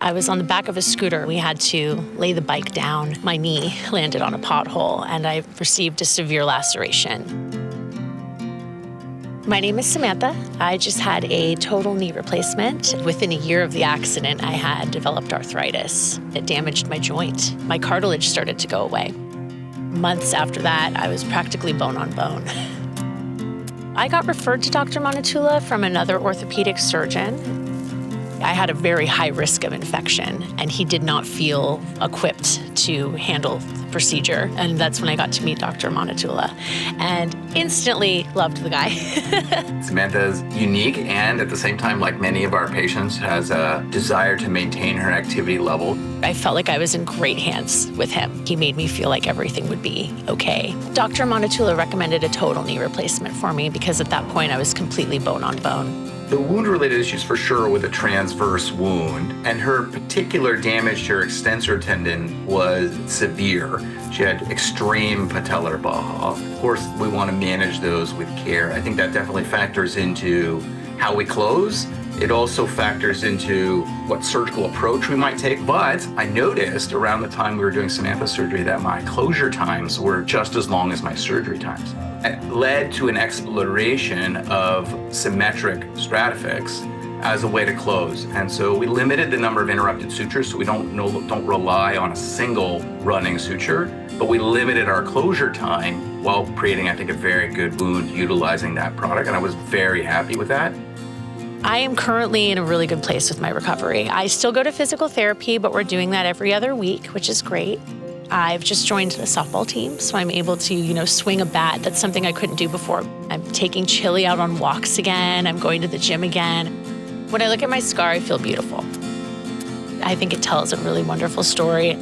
I was on the back of a scooter. We had to lay the bike down. My knee landed on a pothole, and I received a severe laceration. My name is Samantha. I just had a total knee replacement. Within a year of the accident, I had developed arthritis. It damaged my joint. My cartilage started to go away. Months after that, I was practically bone on bone. I got referred to Dr. Monatula from another orthopedic surgeon. I had a very high risk of infection, and he did not feel equipped to handle the procedure. And that's when I got to meet Dr. Monatula and instantly loved the guy. Samantha is unique and at the same time, like many of our patients, has a desire to maintain her activity level. I felt like I was in great hands with him. He made me feel like everything would be okay. Dr. Monatula recommended a total knee replacement for me because at that point I was completely bone on bone. The wound-related issues for sure with a transverse wound, and her particular damage to her extensor tendon was severe. She had extreme patellar baha. Of course, we want to manage those with care. I think that definitely factors into how we close. It also factors into what surgical approach we might take. But I noticed around the time we were doing Samantha's surgery that my closure times were just as long as my surgery times. It led to an exploration of symmetric STRATAFIX as a way to close. And so we limited the number of interrupted sutures so we don't rely on a single running suture, but we limited our closure time while creating, I think, a very good wound utilizing that product. And I was very happy with that. I am currently in a really good place with my recovery. I still go to physical therapy, but we're doing that every other week, which is great. I've just joined a softball team, so I'm able to, swing a bat. That's something I couldn't do before. I'm taking Chili out on walks again. I'm going to the gym again. When I look at my scar, I feel beautiful. I think it tells a really wonderful story.